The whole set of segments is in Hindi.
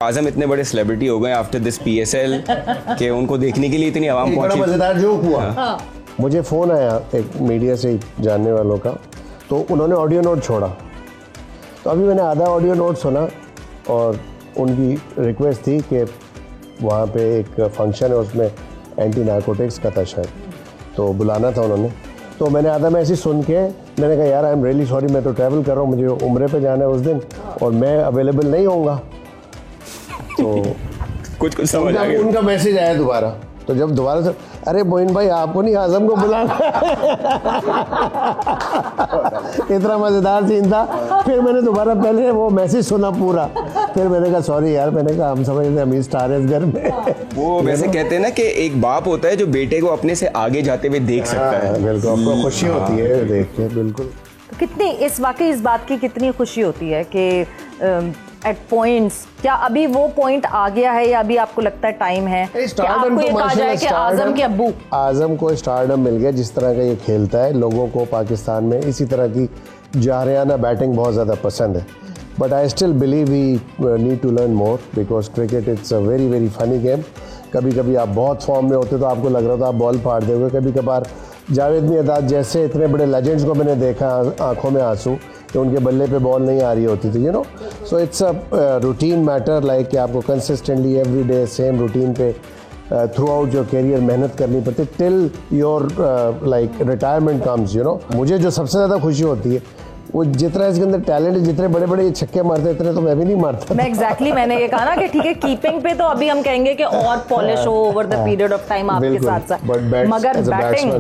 आजम इतने बड़े सेलिब्रिटी हो गए आफ्टर दिस PSL कि उनको देखने के लिए इतनी आवाम पहुंची। मजेदार जोक हुआ। मुझे फ़ोन आया एक मीडिया से जानने वालों का, तो उन्होंने ऑडियो नोट छोड़ा। तो अभी मैंने आधा ऑडियो नोट सुना और उनकी रिक्वेस्ट थी कि वहाँ पे एक फंक्शन है, उसमें एंटी नारकोटिक्स का था शायद, तो बुलाना था उन्होंने। तो मैंने आधा में ऐसे सुन के मैंने कहा यार आई एम रियली सॉरी, मैं तो ट्रैवल कर रहा हूँ, मुझे उम्रे पे जाना है उस दिन और मैं अवेलेबल नहीं होऊंगा। तो कुछ समझ आ गया। उनका मैसेज आया दोबारा, तो जब दोबारा से अरे मोइन भाई आपको नहीं आजम को बुलाना इतना मज़ेदार सीन था। फिर मैंने दोबारा पहले वो मैसेज सुना पूरा, फिर मैंने कहा सॉरी यार, मैंने कहा हम समझ रहे अमीर स्टार है इस घर में। वो वैसे कहते हैं ना कि एक बाप होता है जो बेटे को अपने से आगे जाते हुए देख सकता है। बिल्कुल, आपको खुशी होती है देख के। बिल्कुल। कितनी इस बात की कितनी खुशी होती है कि एट पॉइंट्स, क्या अभी वो पॉइंट आ गया है या अभी आपको लगता है टाइम है कि आपको ये कहा जाए कि आजम के अब्बू? आजम को स्टारडम मिल गया, जिस तरह का ये खेलता है, लोगों को पाकिस्तान में इसी तरह की जारियाना बैटिंग बहुत ज़्यादा पसंद है। But I still believe we need to learn more because cricket it's a very very funny game. कभी कभी आप बहुत फॉर्म में होते तो आपको लग रहा था आप बॉल फाड़ दोगे। कभी कभार जावेद मियांदाद जैसे इतने बड़े लेजेंड्स को मैंने देखा आंखों में आंसू कि उनके बल्ले पे बॉल नहीं आ रही होती थी, you know. So it's a routine matter, like कि आपको consistently every day same routine पे थ्रू आउट योर करियर मेहनत करनी पड़ती till your like retirement comes, you know. मुझे जो सबसे ज़्यादा खुशी होती है वो जितना इसके अंदर टैलेंट है, जितने बड़े बड़े छक्के मारते इतने तो मैं भी नहीं मारता। मैं एग्जैक्टली मैंने ये कहा ना कि ठीक है कीपिंग पे तो अभी हम कहेंगे कि और पॉलिश हो over the period of time आपके साथ साथ, मगर बैटिंग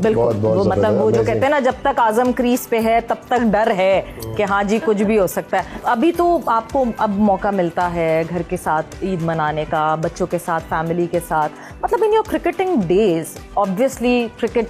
बिल्कुल मतलब वो जो कहते हैं ना जब तक आजम क्रीज पे है तब तक डर है कि हाँ जी कुछ भी हो सकता है। अभी तो आपको अब मौका मिलता है घर के साथ ईद मनाने का, बच्चों के साथ, फैमिली के साथ, मतलब in your cricketing days obviously cricket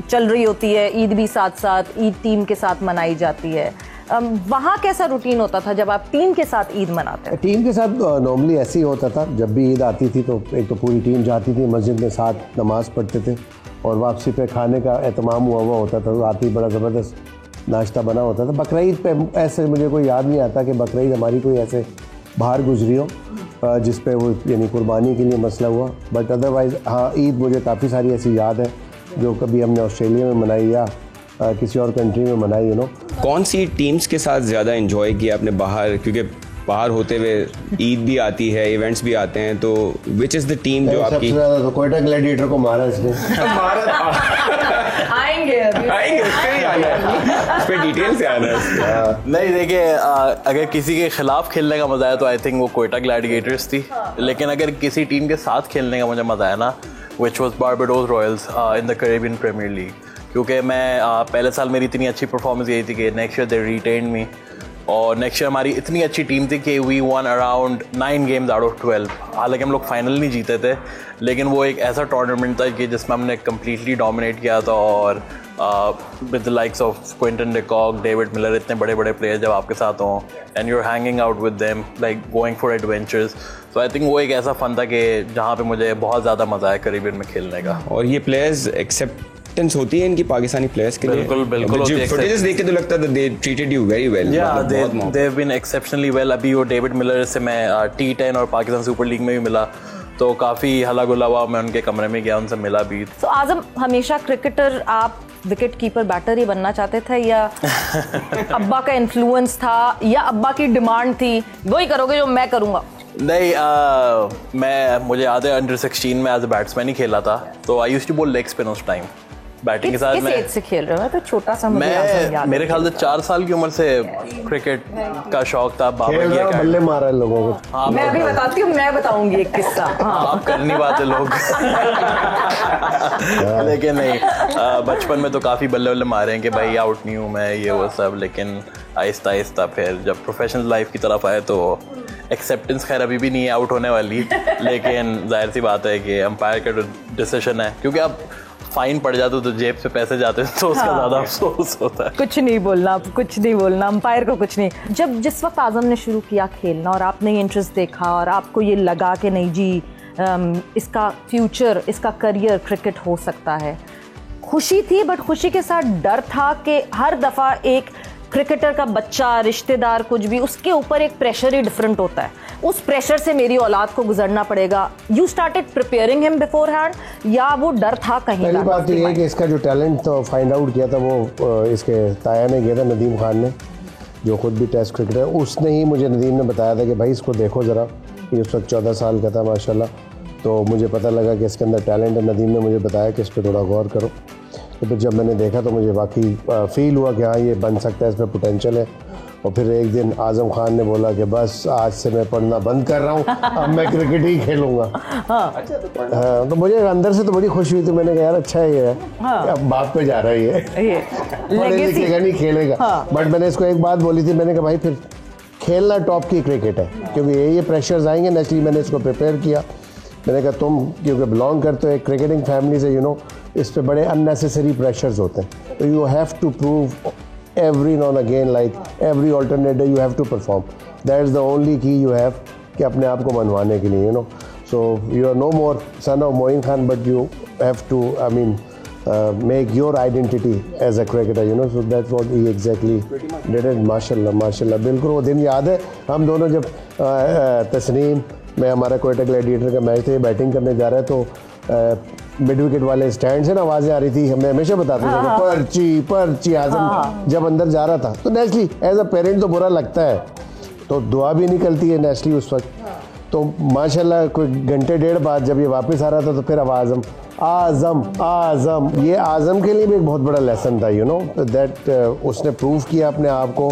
चल रही होती है, ईद भी साथ साथ ईद टीम के साथ मनाई जाती है। वहाँ कैसा रूटीन होता था जब आप टीम के साथ ईद मनाते थे? टीम के साथ नॉर्मली ऐसे ही होता था। जब भी ईद आती थी तो एक तो पूरी टीम जाती थी मस्जिद में, साथ नमाज़ पढ़ते थे और वापसी पे खाने का एहतमाम हुआ होता था। आती बड़ा ज़बरदस्त नाश्ता बना होता था। बकरीद पे ऐसे मुझे कोई याद नहीं आता कि बकरीद हमारी कोई ऐसे बाहर गुजरी हो जिस पे वो यानी कुर्बानी के लिए मसला हुआ। बट अदरवाइज़ हाँ, ईद मुझे काफ़ी सारी ऐसी याद है जो कभी हमने ऑस्ट्रेलिया में मनाई या किसी और कंट्री में मनाई, यू नो। कौन सी टीम्स के साथ ज़्यादा एंजॉय किया आपने बाहर? क्योंकि बाहर होते हुए ईद भी आती है, इवेंट्स भी आते हैं, तो विच इज़ द टीम जो आपकी? सबसे ज़्यादा तो कोयटा ग्लैडिएटर को मारा इसने। आएंगे इस पे डिटेल से आना है। नहीं देखिए, अगर किसी के खिलाफ खेलने का मजा आया तो आई थिंक वो कोयटा ग्लैडिएटर्स थी। लेकिन अगर किसी टीम के साथ खेलने का मुझे मजा आया ना, which was Barbados Royals in the Caribbean Premier League. क्योंकि मैं पहले साल मेरी इतनी अच्छी परफॉर्मेंस यही थी कि next year they retained me, और नेक्स्ट ईयर हमारी इतनी अच्छी टीम थी कि we won around 9 games out of 12। हालांकि हम लोग फाइनल नहीं जीते थे, लेकिन वो एक ऐसा टूर्नामेंट था कि जिसमें हमने कम्प्लीटली डोमिनेट किया था। और with the likes of Quinton de Kock, David Miller, इतने बड़े बड़े प्लेयर्स जब आपके साथ हों and you are hanging out with them, like going for adventures, तो आई थिंक वो एक ऐसा फन था कि जहाँ पे मुझे बहुत ज़्यादा मज़ा आया कैरिबियन में खेलने का। और ये प्लेयर्स एक्सेप्टेंस होती है इनकी पाकिस्तानी प्लेयर्स के लिए? बिल्कुल फुटेजेस देख के तो लगता था they treated you very well. They have been exceptionally well. अभी वो डेविड मिलर से मैं T10 और पाकिस्तान सुपर लीग में भी मिला, तो काफ़ी हल्ला गुल्ला हुआ। मैं उनके कमरे में गया, उनसे मिला भी। तो आजम हमेशा क्रिकेटर, आप विकेट कीपर बैटर ही बनना चाहते थे या अब्बा का इन्फ्लुएंस था या अब्बा की डिमांड थी वही करोगे जो मैं करूँगा? नहीं, मुझे याद है अंडर 16 में एज अ बैट्समैन ही खेला था, तो I used to bowl leg spin उस टाइम बैटिंग के साथ। किस एज से खेल रहे हो? तो छोटा सा मैं मेरे ख्याल से 4 साल की उम्र से क्रिकेट का शौक था। बल्ले मारा है लोगों को। हाँ, मैं अभी बताती हूँ, मैं बताऊंगी एक किस्सा। हाँ। आप कर नहीं पाते लोग लेकिन नहीं, बचपन में तो काफ़ी बल्ले बल्ले मारे हैं कि भाई आउट नहीं हूँ मैं, ये वो सब। लेकिन आहिस्ता आहिस्ता फिर जब प्रोफेशनल लाइफ की तरफ आए तो एक्सेप्टेंस खैर अभी भी नहीं है आउट होने वाली, लेकिन जाहिर सी बात है कि अंपायर का डिसीजन है। क्योंकि आप फाइन पड़ जाते तो जेब से पैसे जाते तो उसका ज़्यादा अफसोस होता है। कुछ नहीं बोलना अंपायर को कुछ नहीं। जब जिस वक्त आजम ने शुरू किया खेलना और आपने इंटरेस्ट देखा और आपको ये लगा कि नहीं जी इसका फ्यूचर, इसका करियर क्रिकेट हो सकता है, खुशी थी बट खुशी के साथ डर था कि हर दफ़ा एक क्रिकेटर का बच्चा, रिश्तेदार, कुछ भी, उसके ऊपर एक प्रेशर ही डिफरेंट होता है। उस प्रेशर से मेरी औलाद को गुजरना पड़ेगा? You started preparing him before hand या वो डर था कहीं? पहली बात तो ये है कि इसका जो टैलेंट तो फाइंड आउट किया था वो इसके ताया ने किया था, नदीम खान ने, जो खुद भी टेस्ट क्रिकेटर है। उसने ही मुझे, नदीम ने बताया था कि भाई इसको देखो ज़रा, ये उस वक्त 14 साल का था माशाल्लाह। तो मुझे पता लगा कि इसके अंदर टैलेंट है। नदीम ने मुझे बताया कि इस पर थोड़ा गौर करो। तो फिर जब मैंने देखा तो मुझे वाकई फील हुआ कि हाँ ये बन सकता है, इसमें पोटेंशियल है। और फिर एक दिन आज़म खान ने बोला कि बस आज से मैं पढ़ना बंद कर रहा हूँ, अब मैं क्रिकेट ही खेलूँगा। हाँ, तो मुझे अंदर से तो बड़ी खुशी हुई थी। मैंने कहा यार अच्छा है ये, अब बाप पे जा रहा है ये पढ़े लिखेगा नहीं, खेलेगा। बट मैंने इसको एक बात बोली थी, मैंने कहा भाई फिर खेलना टॉप की क्रिकेट है, क्योंकि ये प्रेशर्स आएंगे ना, इसलिए मैंने इसको प्रिपेयर किया। मैंने कहा तुम क्योंकि बिलोंग करते हो एक क्रिकेटिंग फैमिली से, इस पे बड़े अननेसेसरी प्रेशर्स होते हैं। तो you have to prove every now and again, like every alternate day you have to perform. That is the only key you have, कि अपने आप को मनवाने के लिए, so you are no more son of Moin Khan, but you have to, I mean, make your identity as a cricketer, so that's what he exactly did it. माशाल्लाह बिल्कुल वो दिन याद है। हम दोनों जब तस्नीम में हमारा कोयटा ग्लैडिएटर का मैच था, बैटिंग करने जा रहे हैं, तो मिड विकेट वाले स्टैंड से ना आवाज़ें आ रही थी। हमें हमेशा बताते थे पर्ची आज़म जब अंदर जा रहा था, तो नेचुरली एज अ पेरेंट तो बुरा लगता है, तो दुआ भी निकलती है नेचुरली उस वक्त। तो माशाल्लाह कोई घंटे डेढ़ बाद जब ये वापस आ रहा था, तो फिर अब आज़म ये आज़म के लिए भी एक बहुत बड़ा लेसन था, दैट उसने प्रूव किया अपने आप को।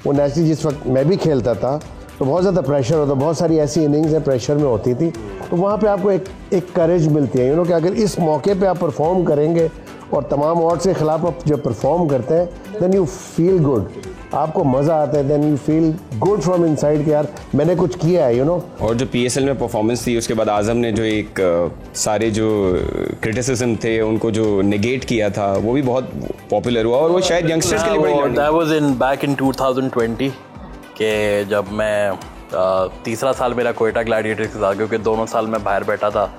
वो नेचुरली जिस वक्त मैं भी खेलता था तो बहुत ज़्यादा प्रेशर होता, बहुत सारी ऐसी इनिंग्स हैं प्रेशर में होती थी, तो वहाँ पे आपको एक करेज मिलती है, कि अगर इस मौके पे आप परफॉर्म करेंगे और तमाम ऑड्स के खिलाफ आप जब परफॉर्म करते हैं, देन यू फील गुड, आपको मज़ा आता है, then you feel good from inside कि यार मैंने कुछ किया है, और जो PSL में परफॉर्मेंस थी उसके बाद आज़म ने जो एक सारे जो क्रिटिसिज्म थे उनको जो नेगेट किया था, वो भी बहुत पॉपुलर हुआ, और वो शायद यंगस्टर्स के लिए बड़ी learning. That was back in 2020 कि जब मैं तीसरा साल मेरा कोयटा ग्लैडिएटर्स के साथ, क्योंकि दोनों साल मैं बाहर बैठा था,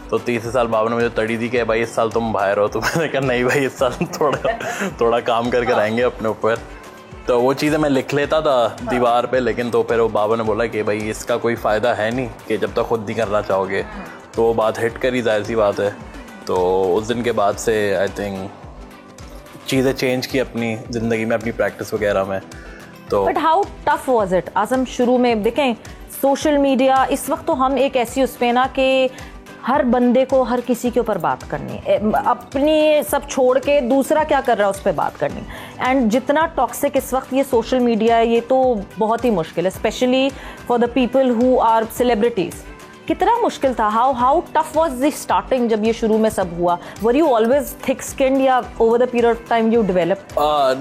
तो तीसरे साल बाबा ने मुझे तड़ी दी कि भाई इस साल तुम बाहर हो। तो मैंने कहा नहीं भाई, इस साल थोड़ा काम करके रहेंगे अपने ऊपर। तो वो चीज़ें मैं लिख लेता था दीवार पे, लेकिन तो फिर वो बाबा ने बोला कि भाई इसका कोई फ़ायदा है नहीं, कि जब तक खुद नहीं करना चाहोगे। तो वो बात हिट करी, जाहिर सी बात है। तो उस दिन के बाद से आई थिंक चीज़ें चेंज की अपनी ज़िंदगी में, अपनी प्रैक्टिस वगैरह में। तो but how tough was it Azam शुरू में? देखें सोशल मीडिया इस वक्त, तो हम एक ऐसी उस पे ना कि हर बंदे को हर किसी के ऊपर बात करनी, अपनी सब छोड़ के दूसरा क्या कर रहा है उस पर बात करनी। एंड जितना टॉक्सिक इस वक्त ये सोशल मीडिया है, ये तो बहुत ही मुश्किल है, specially for the people who are celebrities. कितना मुश्किल था? How tough was the starting जब ये शुरू में सब हुआ? Were you always thick skinned या over the period of time you develop?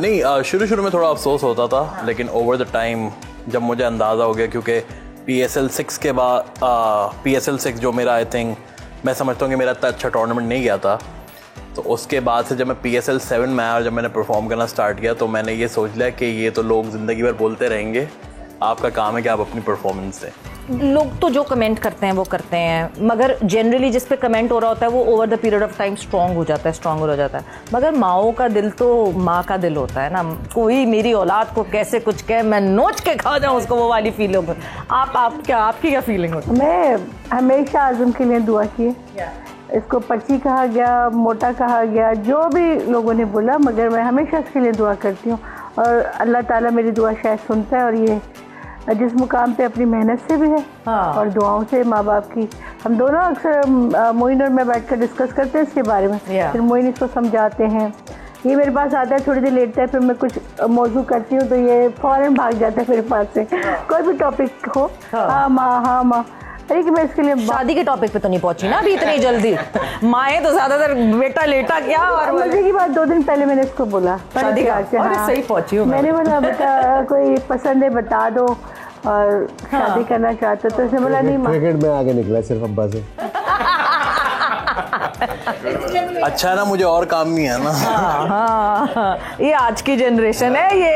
नहीं, शुरू में थोड़ा अफसोस होता था, लेकिन ओवर द टाइम जब मुझे अंदाज़ा हो गया, क्योंकि PSL 6 के बाद PSL 6 जो मेरा आई थिंक मैं समझता हूँ कि मेरा इतना अच्छा टूर्नामेंट नहीं गया था, तो उसके बाद से जब मैं PSL 7 में आया और जब मैंने परफॉर्म करना स्टार्ट किया, तो मैंने ये सोच लिया कि ये तो लोग ज़िंदगी भर बोलते रहेंगे, आपका काम है कि आप अपनी परफॉर्मेंस दें। लोग तो जो कमेंट करते हैं वो करते हैं, मगर जनरली जिस पे कमेंट हो रहा होता है वो over the period of time strong हो जाता है, स्ट्रॉन्गर हो जाता है। मगर माओ का दिल तो माँ का दिल होता है ना, कोई मेरी औलाद को कैसे कुछ कहे, मैं नोच के खा जाऊँ उसको, वो वाली फीलिंग। आपकी क्या फीलिंग होती है? मैं हमेशा आज़म के लिए दुआ की, इसको पर्ची कहा गया, मोटा कहा गया, जो भी लोगों ने बोला, मगर मैं हमेशा इसके लिए दुआ करती हूँ, और अल्लाह ताला मेरी दुआ शायद सुनता है। और ये जिस मुकाम पे अपनी मेहनत से भी है और दुआओं से, माँ बाप की, हम दोनों अक्सर मोइन और मैं बैठ कर डिस्कस करते हैं इसके बारे में। फिर मोइन इसको समझाते हैं, ये मेरे पास आता है, थोड़ी देर लेटता है, फिर मैं कुछ मौजू करती हूँ तो ये फ़ौरन भाग जाता है मेरे पास से, कोई भी टॉपिक हो। हाँ माँ, अरे कि मैं इसके लिए शादी के टॉपिक पे तो नहीं पहुंची ना अभी इतनी जल्दी। माएँ तो ज्यादातर बेटा लेटा क्या, और मजे की बात 2 दिन पहले मैंने इसको बोला शादी का, सही पहुंची हूँ मैंने बोला बेटा कोई पसंद है बता दो, और शादी करना चाहते तो इसने बोला नहीं। क्रिकेट में आगे निकला सिर्फ अब्बा से। अच्छा है ना, मुझे और काम नहीं है ना। हाँ, ये आज की जनरेशन है, ये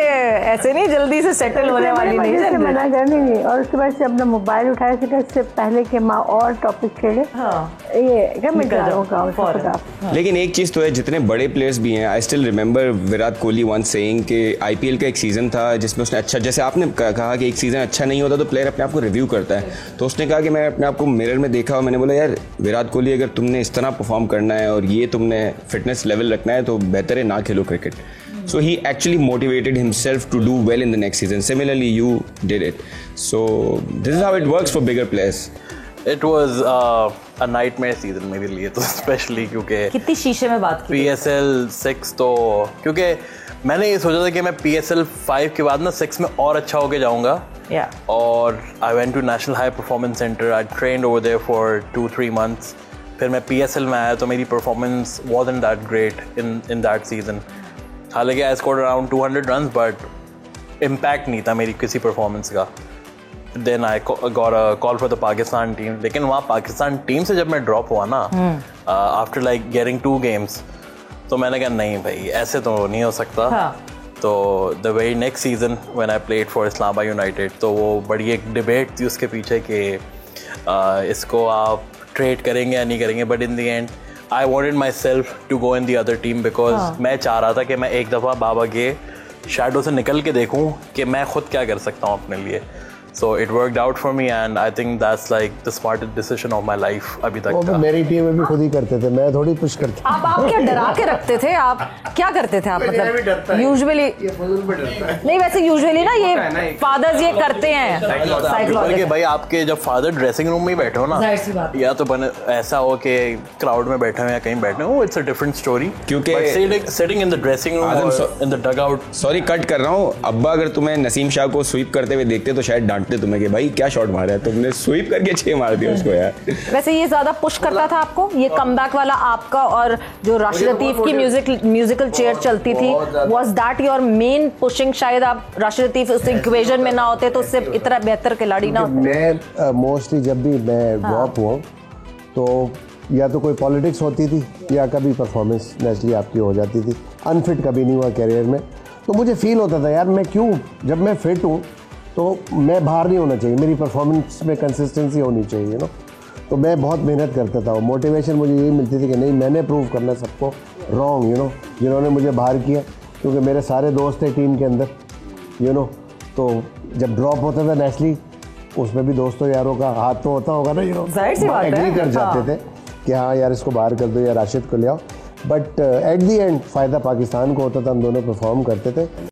ऐसे नहीं जल्दी से सेटल होने वाली नहीं है। मना करनी और उसके बाद से अपना मोबाइल उठाया इससे पहले कि माँ और टॉपिक छेड़े। ये क्या मैं जा रहा हूँ। लेकिन एक चीज़ तो है, जितने बड़े प्लेयर्स भी हैं, I still remember Virat Kohli once saying कि आईपीएल का एक सीज़न था जिसमें उसने अच्छा, जैसे आपने कहा कि एक सीज़न अच्छा नहीं होता तो प्लेयर अपने आप को रिव्यू करता है, तो उसने कहा कि मैं अपने आप को मिरर में देखा और मैंने बोला यार विराट कोहली, अगर तुमने इस तरह परफॉर्म करना है और ये तुमने फिटनेस लेवल रखना है तो बेहतर है ना खेलो cricket. So he actually motivated himself to do well in the next season. Similarly, you did it. So this is how it works for bigger players. It was a nightmare season मेरे लिए तो, especially क्योंकि कितनी शीशे में बात की PSL 6 तो, क्योंकि मैंने ये सोचा था कि मैं PSL 5 के बाद ना 6 में और अच्छा होके जाऊँगा। और I went to National High Performance Center. I trained over there for 2-3 months. फिर मैं PSL में आया तो मेरी performance wasn't that great in that season. हालांकि I scored around 200 runs, but impact नहीं था मेरी किसी परफॉर्मेंस का। Then I got a call for the Pakistan team. लेकिन वहाँ पाकिस्तान टीम से जब मैं ड्रॉप हुआ ना, after like getting 2 games, तो मैंने कहा नहीं भाई ऐसे तो नहीं हो सकता। तो the very next season when I played for Islamabad United, तो वो बड़ी एक डिबेट थी उसके पीछे कि इसको आप ट्रेड करेंगे या नहीं करेंगे, but in the end I wanted myself to go in the other team because मैं चाह रहा था कि मैं एक दफ़ा बाबा के शैडो से निकल के देखूं कि मैं खुद क्या कर सकता हूं अपने लिए। So it worked out for me and I think that's like the smartest decision of my life अभी तक का। मेरी टीम में भी खुद ही करते थे, मैं थोड़ी पुश करता। आप क्या डरा के रखते थे? आप क्या करते थे आप? मतलब यूजुअली नहीं, वैसे यूजुअली ना ये फादर्स ये करते हैं साइकोलॉजी। भाई आपके जब फादर ड्रेसिंग रूम में ही बैठे हो ना, या तो ऐसा हो कि क्राउड में बैठे हो या कहीं बैठे हो, इट्स अ डिफरेंट स्टोरी। क्योंकि sitting in the dressing room in the dugout. Sorry cut कर रहा हूँ, अब्बा अगर तुम्हें नसीम शाह को स्वीप करते हुए देखते तो शायद डांटते तुम्हें कि भाई क्या शॉट मारा है तुमने, स्वीप करके 6 मार दिया उसको यार। वैसे ये ज्यादा पुश करता था आपको, ये कमबैक वाला आपका, और जो राशिद लतीफ की म्यूजिकल चेयर चलती थी, was that your main pushing? शायद आप राशिद लतीफ उस इक्वेशन में ना होते तो उससे इतना बेहतर खिलाड़ी ना होते। मैं मोस्टली जब भी मैं ड्रॉप हुआ तो या तो कोई पॉलिटिक्स होती थी या कभी परफॉर्मेंस नेचुरली आपकी हो जाती थी। अनफिट कभी नहीं हुआ कैरियर में, तो मुझे फील होता था यार मैं क्यों, जब मैं फिट हूँ तो मैं बाहर नहीं होना चाहिए, मेरी परफॉर्मेंस में कंसिस्टेंसी होनी चाहिए ना। तो मैं बहुत मेहनत करता था, मोटिवेशन मुझे यही मिलती थी कि नहीं मैंने प्रूव करना सबको रॉन्ग, जिन्होंने मुझे बाहर किया, क्योंकि मेरे सारे दोस्त थे टीम के अंदर, तो जब ड्रॉप होता था नेचुरली उसमें भी दोस्तों यारों का हाथ तो होता होगा ना, एग्री कर जाते थे कि हाँ यार इसको बाहर कर दो या राशिद को ले आओ। बट एट दी एंड फ़ायदा पाकिस्तान को होता था, हम दोनों परफॉर्म करते थे।